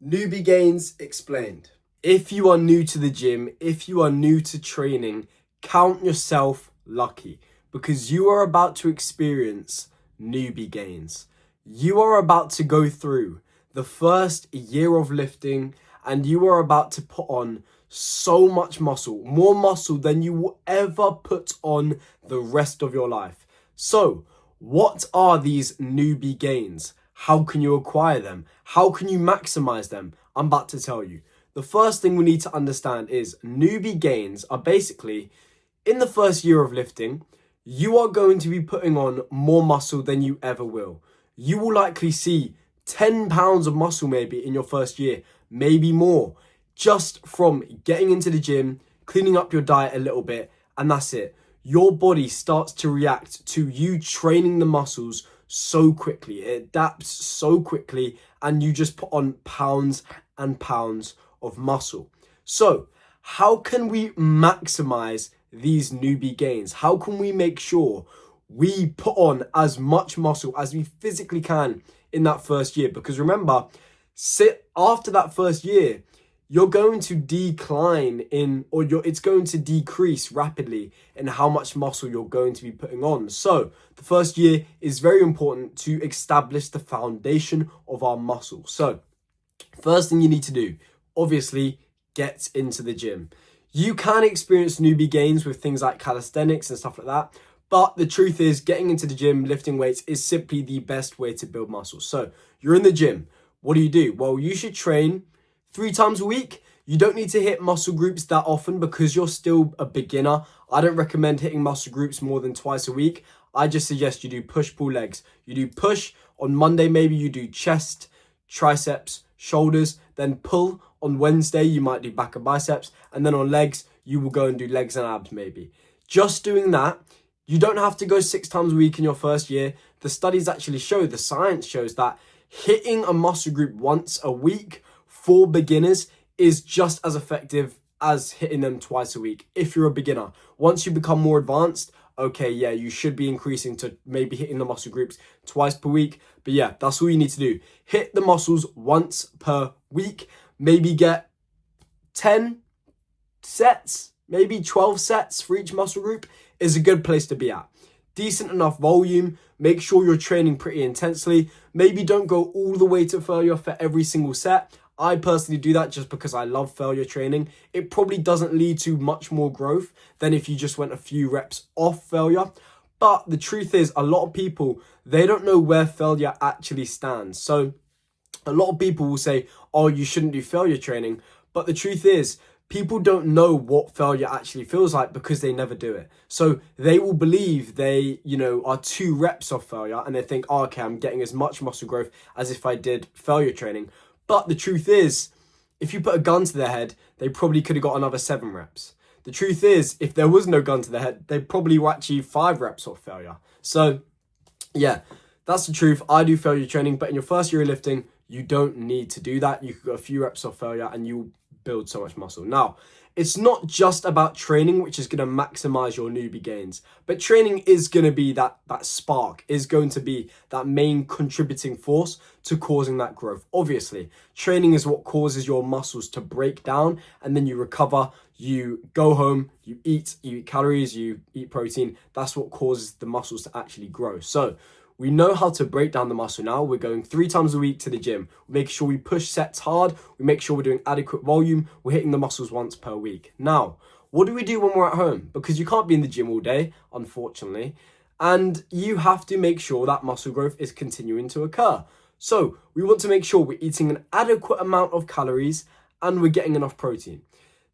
Newbie Gainz explained. If you are new to the gym, if you are new to training, count yourself lucky because you are about to experience newbie gains. You are about to go through the first year of lifting and you are about to put on so much muscle, more muscle than you will ever put on the rest of your life. So, what are these newbie gains? How can you acquire them? How can you maximize them? I'm about to tell you. The first thing we need to understand is newbie gains are basically, in the first year of lifting, you are going to be putting on more muscle than you ever will. You will likely see 10 pounds of muscle maybe in your first year, maybe more, just from getting into the gym, cleaning up your diet a little bit, and that's it. Your body starts to react to you training the muscles so quickly. It adapts so quickly and you just put on pounds and pounds of muscle. So how can we maximize these newbie gains? How can we make sure we put on as much muscle as we physically can in that first year? Because remember, after that first year, you're going to decline it's going to decrease rapidly in how much muscle you're going to be putting on. So the first year is very important to establish the foundation of our muscle. So first thing you need to do, obviously, get into the gym. You can experience newbie gains with things like calisthenics and stuff like that. But the truth is, getting into the gym, lifting weights is simply the best way to build muscle. So you're in the gym. What do? Well, you should train 3 times a week. You don't need to hit muscle groups that often because you're still a beginner. I don't recommend hitting muscle groups more than twice a week. I just suggest you do push-pull legs. You do push on Monday, maybe you do chest, triceps, shoulders, then pull. On Wednesday, you might do back and biceps. And then on legs, you will go and do legs and abs maybe. Just doing that, you don't have to go 6 times a week in your first year. The studies actually show, the science shows that hitting a muscle group once a week for beginners is just as effective as hitting them twice a week if you're a beginner. Once you become more advanced, okay, yeah, you should be increasing to maybe hitting the muscle groups twice per week. But yeah, that's all you need to do. Hit the muscles once per week. Maybe get 10 sets, maybe 12 sets for each muscle group is a good place to be at. Decent enough volume. Make sure you're training pretty intensely. Maybe don't go all the way to failure for every single set. I personally do that just because I love failure training. It probably doesn't lead to much more growth than if you just went a few reps off failure. But the truth is, a lot of people, they don't know where failure actually stands. So a lot of people will say, oh, you shouldn't do failure training. But the truth is, people don't know what failure actually feels like because they never do it. So they will believe they, are 2 reps off failure and they think, oh, okay, I'm getting as much muscle growth as if I did failure training. But the truth is, if you put a gun to their head, they probably could have got another 7 reps. The truth is, if there was no gun to their head, they probably were actually 5 reps off failure. So yeah, that's the truth. I do failure training, but in your first year of lifting, you don't need to do that. You could go a few reps off failure and you'll build so much muscle. Now, it's not just about training, which is going to maximize your newbie gains, but training is going to be that spark, is going to be that main contributing force to causing that growth. Obviously, training is what causes your muscles to break down and then you recover, you go home, you eat calories, you eat protein. That's what causes the muscles to actually grow. So we know how to break down the muscle now. We're going 3 times a week to the gym. We make sure we push sets hard. We make sure we're doing adequate volume. We're hitting the muscles once per week. Now, what do we do when we're at home? Because you can't be in the gym all day, unfortunately. And you have to make sure that muscle growth is continuing to occur. So we want to make sure we're eating an adequate amount of calories and we're getting enough protein.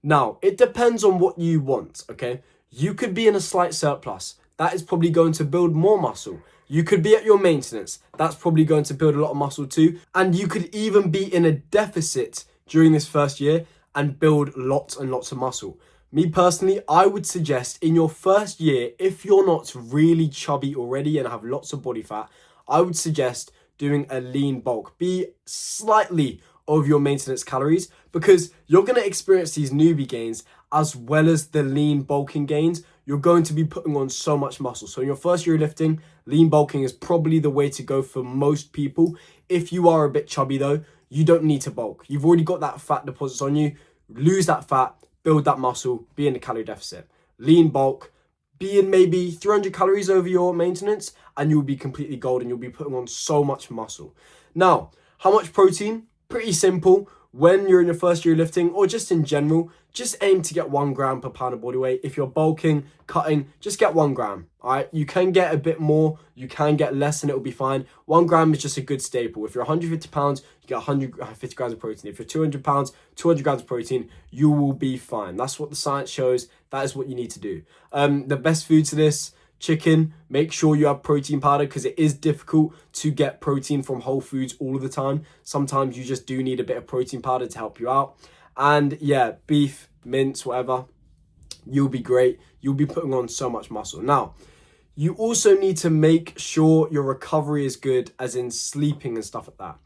Now, it depends on what you want, okay? You could be in a slight surplus. That is probably going to build more muscle. You could be at your maintenance. That's probably going to build a lot of muscle too. And you could even be in a deficit during this first year and build lots and lots of muscle. Me personally, I would suggest in your first year, if you're not really chubby already and have lots of body fat, I would suggest doing a lean bulk. Be slightly over your maintenance calories because you're going to experience these newbie gains as well as the lean bulking gains. You're going to be putting on so much muscle. So in your first year of lifting, lean bulking is probably the way to go for most people. If you are a bit chubby though, you don't need to bulk. You've already got that fat deposits on you. Lose that fat, build that muscle, be in a calorie deficit. Lean bulk, be in maybe 300 calories over your maintenance, and you'll be completely golden. You'll be putting on so much muscle. Now, how much protein? Pretty simple. When you're in your first year of lifting, or just in general, just aim to get 1 gram per pound of body weight. If you're bulking, cutting, just get 1 gram. All right, you can get a bit more, you can get less, and it'll be fine. 1 gram is just a good staple. If you're 150 pounds, you get 150 grams of protein. If you're 200 pounds, 200 grams of protein, you will be fine. That's what the science shows. That is what you need to do. The best foods to this: chicken. Make sure you have protein powder, because it is difficult to get protein from whole foods all of the time. Sometimes you just do need a bit of protein powder to help you out. And yeah, beef, mince, whatever, you'll be great. You'll be putting on so much muscle. Now, you also need to make sure your recovery is good, as in sleeping and stuff like that.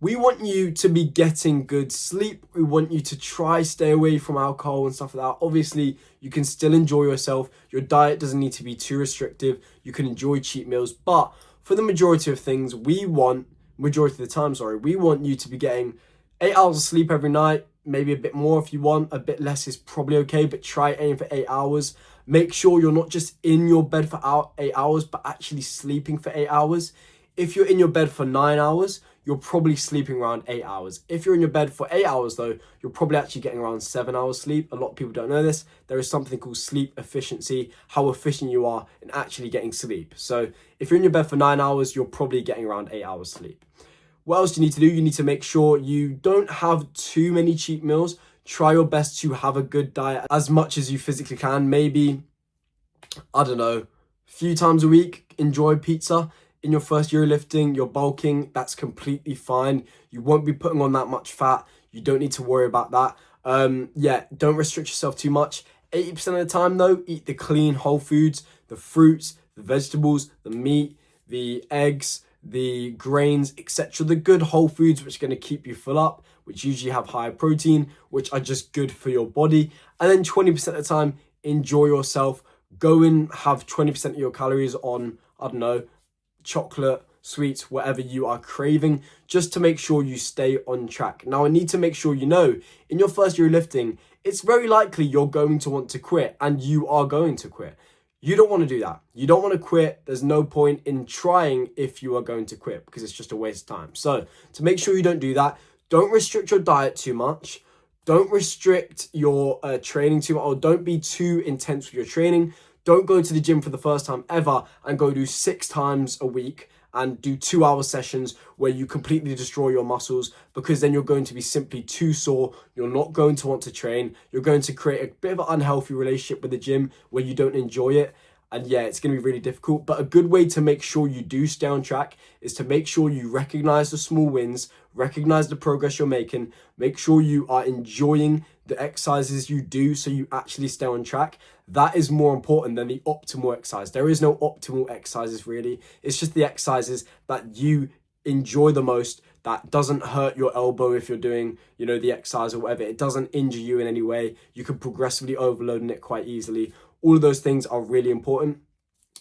We want you to be getting good sleep. We want you to try stay away from alcohol and stuff like that. Obviously, you can still enjoy yourself. Your diet doesn't need to be too restrictive. You can enjoy cheat meals. But for the majority of things, we want you to be getting 8 hours of sleep every night. Maybe a bit more if you want. A bit less is probably okay, but try aim for 8 hours. Make sure you're not just in your bed for 8 hours, but actually sleeping for 8 hours. If you're in your bed for 9 hours, you're probably sleeping around 8 hours. If you're in your bed for 8 hours though, you're probably actually getting around 7 hours sleep. A lot of people don't know this. There is something called sleep efficiency, how efficient you are in actually getting sleep. So if you're in your bed for 9 hours, you're probably getting around 8 hours sleep. What else do you need to do? You need to make sure you don't have too many cheat meals. Try your best to have a good diet as much as you physically can. Maybe, I don't know, a few times a week, enjoy pizza. In your first year of lifting, you're bulking, that's completely fine. You won't be putting on that much fat. You don't need to worry about that. Yeah, don't restrict yourself too much. 80% of the time though, eat the clean whole foods, the fruits, the vegetables, the meat, the eggs, the grains, etc. The good whole foods which are going to keep you full up, which usually have higher protein, which are just good for your body. And then 20% of the time, enjoy yourself. Go and have 20% of your calories on, I don't know, chocolate, sweets, whatever you are craving, just to make sure you stay on track. Now, I need to make sure you know, in your first year of lifting, it's very likely you're going to want to quit, and you are going to quit. You don't want to do that. You don't want to quit. There's no point in trying if you are going to quit, because it's just a waste of time. So to make sure you don't do that, don't restrict your diet too much. Don't restrict your training too much, or don't be too intense with your training. Don't go to the gym for the first time ever and go do 6 times a week and do 2-hour sessions where you completely destroy your muscles, because then you're going to be simply too sore. You're not going to want to train. You're going to create a bit of an unhealthy relationship with the gym where you don't enjoy it. And yeah, it's going to be really difficult. But a good way to make sure you do stay on track is to make sure you recognize the small wins, recognize the progress you're making, make sure you are enjoying the exercises you do so you actually stay on track. That is more important than the optimal exercise. There is no optimal exercises really. It's just the exercises that you enjoy the most, that doesn't hurt your elbow if you're doing, the exercise or whatever. It doesn't injure you in any way. You can progressively overload it quite easily. All of those things are really important.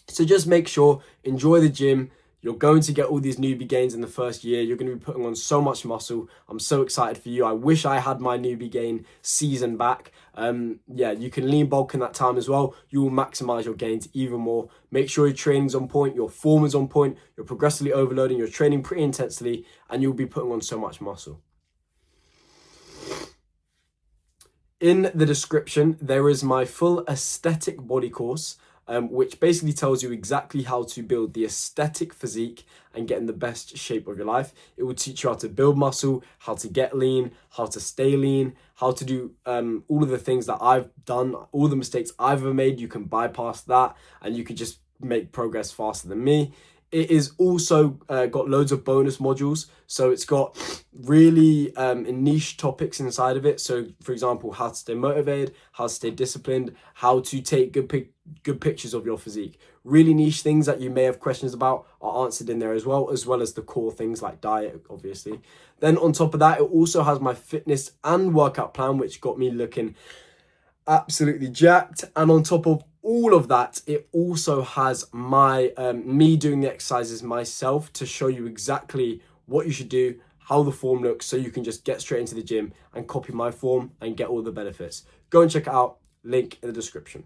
So just make sure, enjoy the gym. You're going to get all these newbie gains in the first year. You're going to be putting on so much muscle. I'm so excited for you. I wish I had my newbie gain season back. Yeah, you can lean bulk in that time as well. You will maximize your gains even more. Make sure your training's on point, your form is on point, you're progressively overloading, you're training pretty intensely, and you'll be putting on so much muscle. In the description, there is my full aesthetic body course, which basically tells you exactly how to build the aesthetic physique and get in the best shape of your life. It will teach you how to build muscle, how to get lean, how to stay lean, how to do all of the things that I've done, all the mistakes I've ever made. You can bypass that and you can just make progress faster than me. It is also got loads of bonus modules. So it's got really niche topics inside of it. So for example, how to stay motivated, how to stay disciplined, how to take good pictures of your physique. Really niche things that you may have questions about are answered in there as well as the core things like diet, obviously. Then on top of that, it also has my fitness and workout plan, which got me looking absolutely jacked. And on top of all of that, it also has my me doing the exercises myself to show you exactly what you should do, how the form looks, so you can just get straight into the gym and copy my form and get all the benefits. Go and check it out, link in the description.